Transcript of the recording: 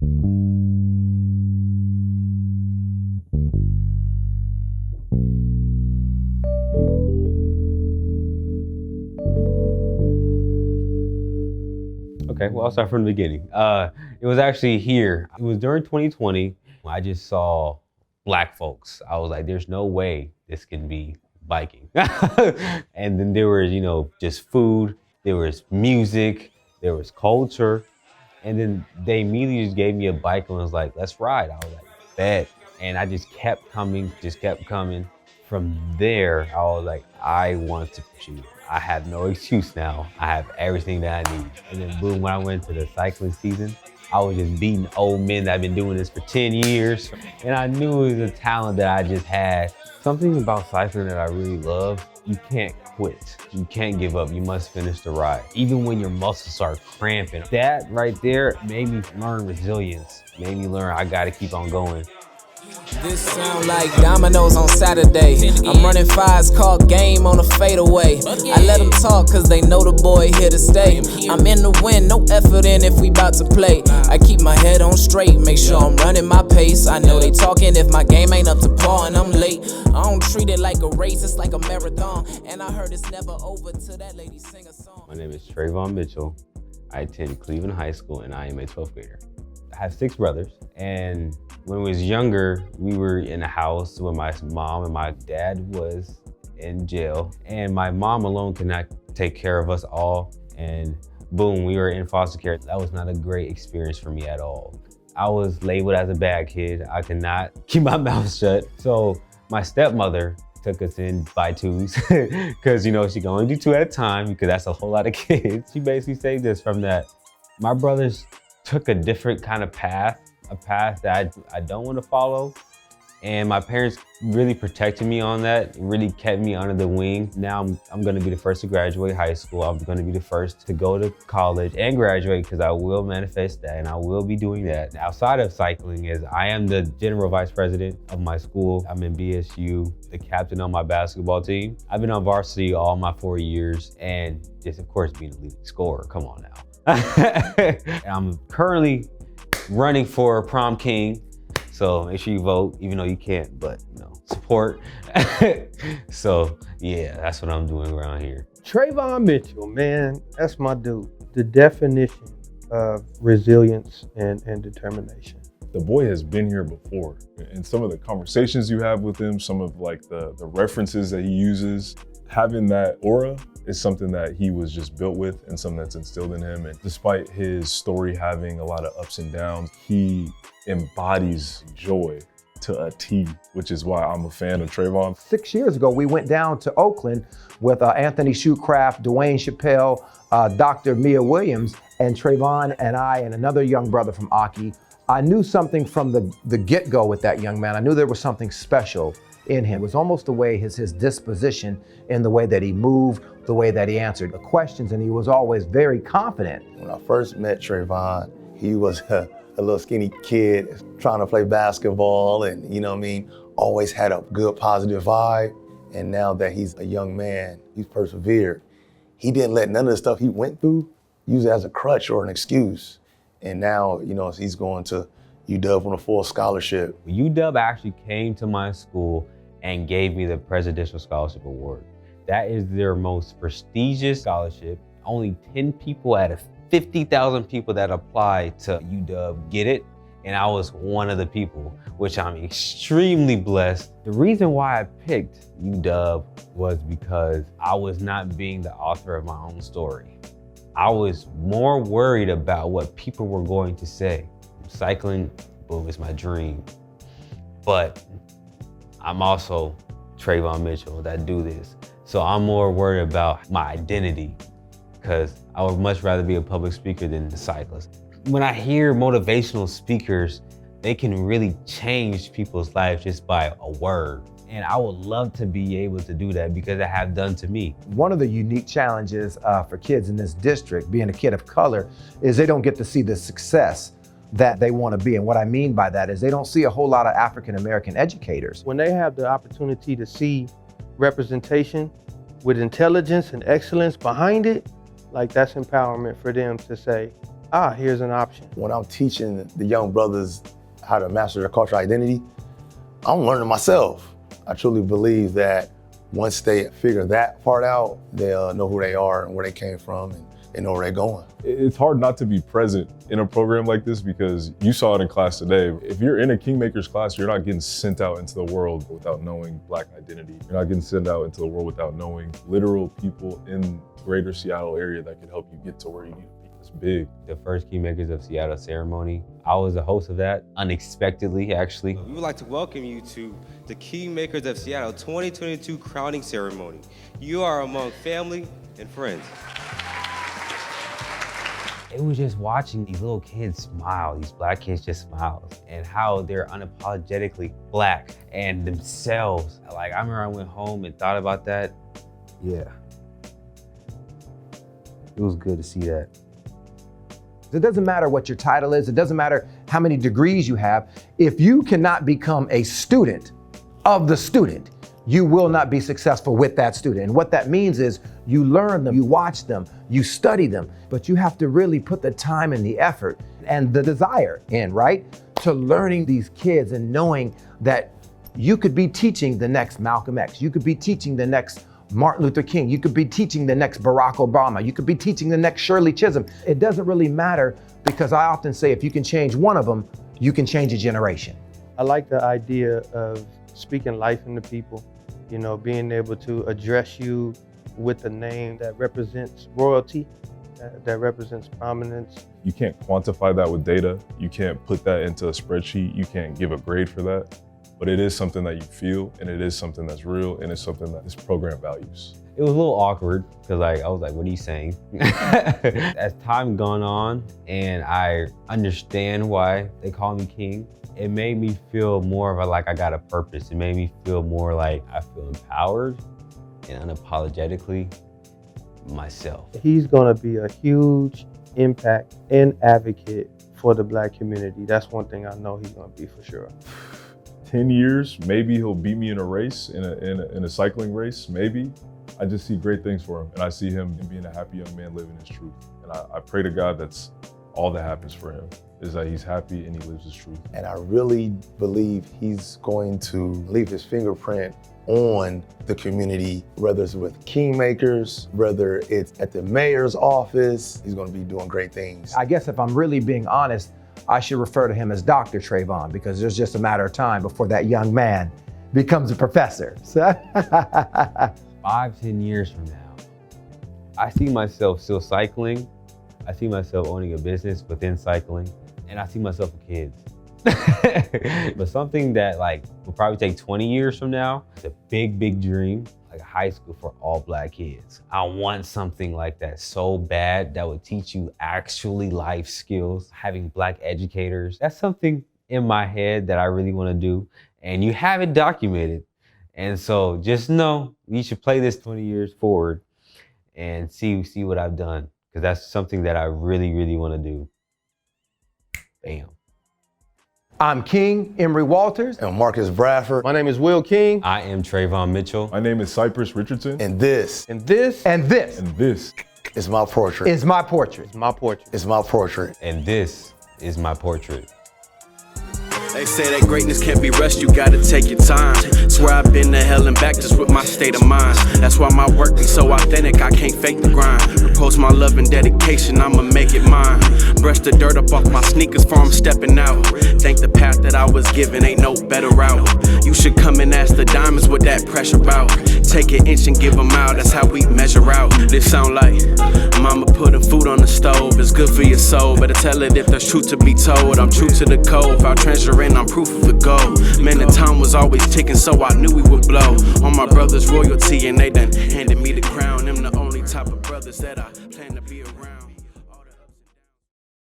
Okay, well, I'll start from the beginning. It was actually here. It was during 2020. I just saw black folks. I was like, there's no way this can be biking. And then there was, just food, there was music, there was culture. And then they immediately just gave me a bike and was like, let's ride. I was like, bet. And I just kept coming. From there, I was like, I want to pursue. I have no excuse now. I have everything that I need. And then boom, when I went to the cycling season, I was just beating old men that have been doing this for 10 years. And I knew it was a talent that I just had. Something about cycling that I really love, you can't quit. You can't give up. You must finish the ride. Even when your muscles start cramping. That right there made me learn resilience. Made me learn I gotta keep on going. This sound like dominoes on Saturday. I'm running fives, called game on a fadeaway. I let them talk cause they know the boy here to stay. I'm in the win, no effort in if we bout to play. I keep my head on straight, make sure I'm running my pace. I know they talking if my game ain't up to par and I'm late. I don't treat it like a race, it's like a marathon. And I heard it's never over till that lady sing a song. My name is Trevon Mitchell. I attend Cleveland High School and I am a 12th grader. I have 6 brothers, and when I was younger, we were in a house where my mom and my dad was in jail, and my mom alone could not take care of us all, and boom, we were in foster care. That was not a great experience for me at all. I was labeled as a bad kid. I could not keep my mouth shut. So my stepmother took us in by 2s because, she can only do 2 at a time because that's a whole lot of kids. She basically saved us from that. My brothers took a different kind of path, a path that I don't want to follow. And my parents really protected me on that, really kept me under the wing. Now I'm gonna be the first to graduate high school. I'm gonna be the first to go to college and graduate because I will manifest that and I will be doing that. Outside of cycling is I am the general vice president of my school. I'm in BSU, the captain on my basketball team. I've been on varsity all my 4 years and just of course being a leading scorer, come on now. I'm currently running for prom king, so make sure you vote, even though you can't, but support. So yeah, that's what I'm doing around here. Trevon Mitchell, man, that's my dude. The definition of resilience and determination. The boy has been here before, and some of the conversations you have with him, some of like the references that he uses, having that aura is something that he was just built with and something that's instilled in him. And despite his story having a lot of ups and downs, he embodies joy to a T, which is why I'm a fan of Trevon. 6 years ago, we went down to Oakland with Anthony Shoecraft, Dwayne Chappelle, Dr. Mia Williams, and Trevon and I and another young brother from Aki. I knew something from the get-go with that young man. I knew there was something special in him. It was almost the way his disposition in the way that he moved, the way that he answered the questions, and he was always very confident. When I first met Trevon, he was a little skinny kid trying to play basketball and, always had a good positive vibe. And now that he's a young man, he's persevered. He didn't let none of the stuff he went through use it as a crutch or an excuse. And now, he's going to UW on a full scholarship. UW actually came to my school and gave me the Presidential Scholarship Award. That is their most prestigious scholarship. Only 10 people out of 50,000 people that applied to UW get it, and I was one of the people, which I'm extremely blessed. The reason why I picked UW was because I was not being the author of my own story. I was more worried about what people were going to say. Cycling, boom, is my dream. But I'm also Trevon Mitchell that do this. So I'm more worried about my identity because I would much rather be a public speaker than the cyclist. When I hear motivational speakers, they can really change people's lives just by a word. And I would love to be able to do that because it have done to me. One of the unique challenges for kids in this district, being a kid of color, is they don't get to see the success that they want to be. And what I mean by that is they don't see a whole lot of African-American educators. When they have the opportunity to see representation with intelligence and excellence behind it, like that's empowerment for them to say, here's an option. When I'm teaching the young brothers how to master their cultural identity, I'm learning myself. I truly believe that once they figure that part out, they'll know who they are and where they came from, and they know where they're going. It's hard not to be present in a program like this because you saw it in class today. If you're in a Kingmakers class, you're not getting sent out into the world without knowing Black identity. You're not getting sent out into the world without knowing literal people in greater Seattle area that can help you get to where you need to be. It's big. The first Kingmakers of Seattle ceremony, I was the host of that, unexpectedly, actually. We would like to welcome you to the Kingmakers of Seattle 2022 crowning ceremony. You are among family and friends. It was just watching these little kids smile, these Black kids just smile, and how they're unapologetically Black and themselves. Like, I remember I went home and thought about that. Yeah. It was good to see that. It doesn't matter what your title is. It doesn't matter how many degrees you have. If you cannot become a student of the student, you will not be successful with that student. And what that means is you learn them, you watch them, you study them, but you have to really put the time and the effort and the desire in, right? To learning these kids and knowing that you could be teaching the next Malcolm X, you could be teaching the next Martin Luther King, you could be teaching the next Barack Obama, you could be teaching the next Shirley Chisholm. It doesn't really matter, because I often say if you can change one of them, you can change a generation. I like the idea of speaking life into people, you know, being able to address you with a name that represents royalty, that represents prominence. You can't quantify that with data. You can't put that into a spreadsheet. You can't give a grade for that. But it is something that you feel, and it is something that's real, and it's something that this program values. It was a little awkward because I was like, what are you saying? As time gone on and I understand why they call me king, it made me feel more of I got a purpose. It made me feel more like I feel empowered and unapologetically myself. He's gonna be a huge impact and advocate for the Black community. That's one thing I know he's gonna be for sure. 10 years, maybe he'll beat me in a race, in a cycling race, maybe. I just see great things for him, and I see him being a happy young man living his truth. And I pray to God that's all that happens for him, is that he's happy and he lives his truth. And I really believe he's going to leave his fingerprint on the community, whether it's with Kingmakers, whether it's at the mayor's office. He's going to be doing great things. I guess if I'm really being honest, I should refer to him as Dr. Trevon, because there's just a matter of time before that young man becomes a professor. 5-10 years from now, I see myself still cycling. I see myself owning a business within cycling, and I see myself with kids. But something that will probably take 20 years from now, it's a big, big dream, like a high school for all Black kids. I want something like that so bad that would teach you actually life skills, having Black educators. That's something in my head that I really want to do, and you have it documented. And so just know you should play this 20 years forward and see what I've done, because that's something that I really, really want to do. Bam. I'm King Emery Walters. And Marcus Bradford. My name is Will King. I am Trevon Mitchell. My name is Cypress Richardson. And this is my portrait. Is my portrait. It's my portrait. It's my portrait. And this is my portrait. They say that greatness can't be rushed, you gotta take your time. Swear I've been to hell and back just with my state of mind. That's why my work be so authentic, I can't fake the grind. Propose my love and dedication, I'ma make it mine. Brush the dirt up off my sneakers before I'm stepping out. Think the path that I was given ain't no better route. You should come and ask the diamonds what that pressure about. Take an inch and give them out, that's how we measure out. This sound like mama putting food on the stove. It's good for your soul, better tell it if there's truth to be told. I'm true to the code, without treasuring, I'm proof of the goal. Man, the time was always ticking, so I knew we would blow. On my brother's royalty, and they done handed me the crown. Them the only type of brothers that I